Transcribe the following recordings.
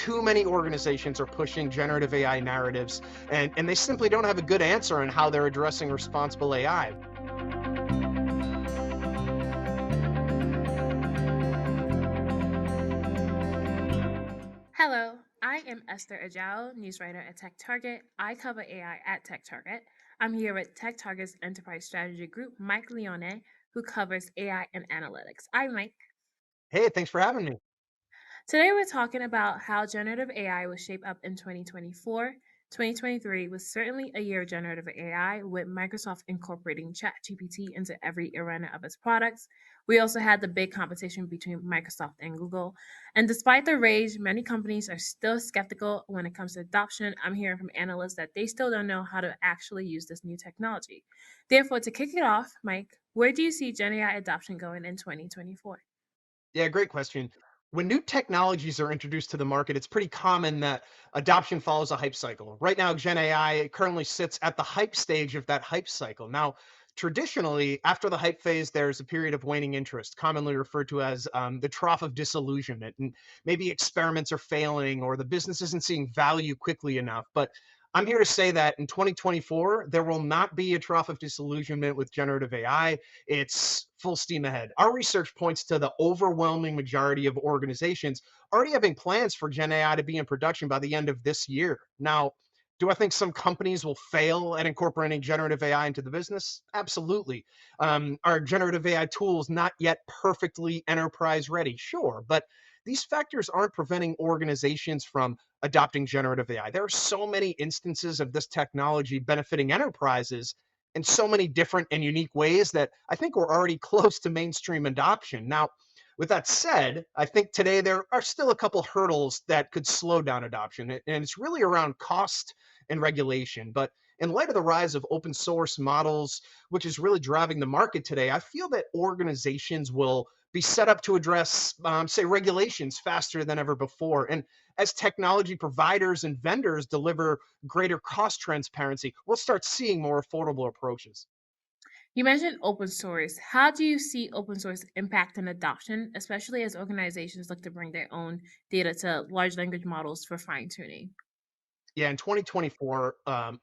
too many organizations are pushing generative AI narratives, and they simply don't have a good answer on how they're addressing responsible AI. Hello, I am Esther Ajao, news writer at TechTarget. I cover AI at TechTarget. I'm here with TechTarget's enterprise strategy group, Mike Leone, who covers AI and analytics. Hi, Mike. Hey, thanks for having me. Today, we're talking about how generative AI will shape up in 2024. 2023 was certainly a year of generative AI, with Microsoft incorporating ChatGPT into every arena of its products. We also had the big competition between Microsoft and Google. And despite the rage, many companies are still skeptical when it comes to adoption. I'm hearing from analysts that they still don't know how to actually use this new technology. Therefore, to kick it off, Mike, where do you see Gen AI adoption going in 2024? Yeah, great question. When new technologies are introduced to the market, it's pretty common that adoption follows a hype cycle. Right now, Gen AI currently sits at the hype stage of that hype cycle. Now, traditionally, after the hype phase, there's a period of waning interest, commonly referred to as the trough of disillusionment. And maybe experiments are failing or the business isn't seeing value quickly enough. But I'm here to say that in 2024, there will not be a trough of disillusionment with generative AI. It's full steam ahead. Our research points to the overwhelming majority of organizations already having plans for Gen AI to be in production by the end of this year. Now, do I think some companies will fail at incorporating generative AI into the business? Absolutely. Are generative AI tools not yet perfectly enterprise ready? Sure. But these factors aren't preventing organizations from adopting generative AI. There are so many instances of this technology benefiting enterprises in so many different and unique ways that I think we're already close to mainstream adoption. Now, with that said, I think today there are still a couple hurdles that could slow down adoption, and it's really around cost and regulation. But in light of the rise of open source models, which is really driving the market today, I feel that organizations will be set up to address, say, regulations faster than ever before. And as technology providers and vendors deliver greater cost transparency, we'll start seeing more affordable approaches. You mentioned open source. How do you see open source impacting adoption, especially as organizations look to bring their own data to large language models for fine tuning? Yeah, in 2024,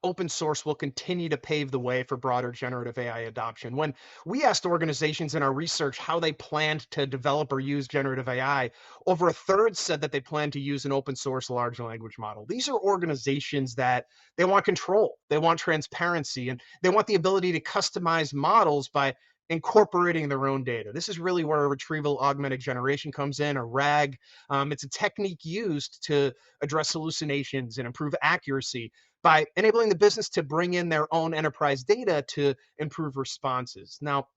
open source will continue to pave the way for broader generative AI adoption. When we asked organizations in our research how they planned to develop or use generative AI, over a third said that they plan to use an open source large language model. These are organizations that they want control, they want transparency, and they want the ability to customize models by incorporating their own data. This is really where retrieval augmented generation comes in, or RAG. It's a technique used to address hallucinations and improve accuracy by enabling the business to bring in their own enterprise data to improve responses. Now,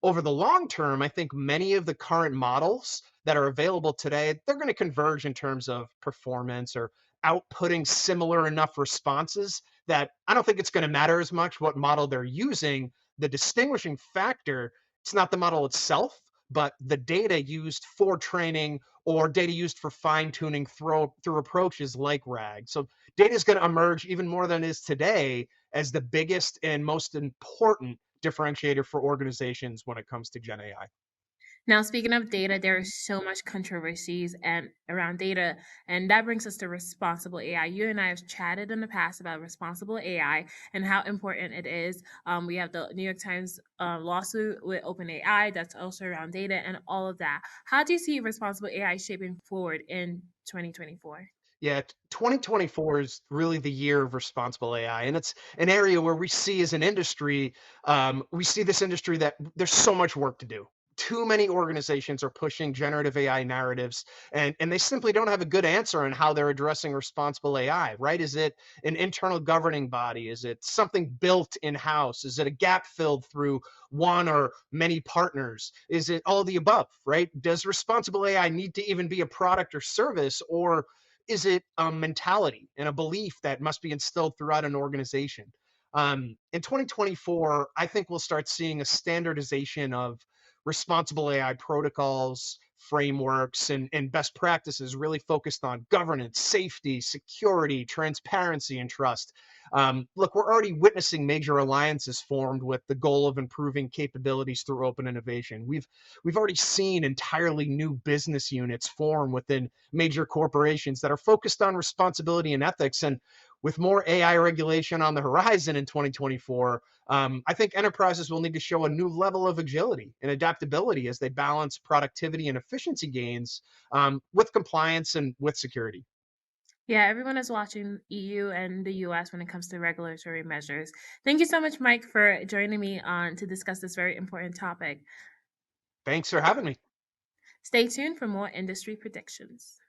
over the long term, I think many of the current models that are available today, they're going to converge in terms of performance or outputting similar enough responses that I don't think it's going to matter as much what model they're using. The distinguishing factor, it's not the model itself, but the data used for training or data used for fine tuning through approaches like RAG. So data is going to emerge even more than it is today as the biggest and most important differentiator for organizations when it comes to Gen AI. Now, speaking of data, there is so much controversies and around data, and that brings us to responsible AI. You and I have chatted in the past about responsible AI and how important it is. We have the New York Times lawsuit with OpenAI that's also around data and all of that. How do you see responsible AI shaping forward in 2024? Yeah, 2024 is really the year of responsible AI, and it's an area where we see as an industry, we see this industry that there's so much work to do. Too many organizations are pushing generative AI narratives, and they simply don't have a good answer on how they're addressing responsible AI, right? Is it an internal governing body? Is it something built in-house? Is it a gap filled through one or many partners? Is it all of the above, right? Does responsible AI need to even be a product or service, or is it a mentality and a belief that must be instilled throughout an organization? In 2024, I think we'll start seeing a standardization of responsible AI protocols, frameworks and best practices really focused on governance, safety, security, transparency, and trust. Look, we're already witnessing major alliances formed with the goal of improving capabilities through open innovation. We've already seen entirely new business units form within major corporations that are focused on responsibility and ethics. And with more AI regulation on the horizon in 2024, I think enterprises will need to show a new level of agility and adaptability as they balance productivity and efficiency gains with compliance and with security. Yeah, everyone is watching EU and the US when it comes to regulatory measures. Thank you so much, Mike, for joining me on to discuss this very important topic. Thanks for having me. Stay tuned for more industry predictions.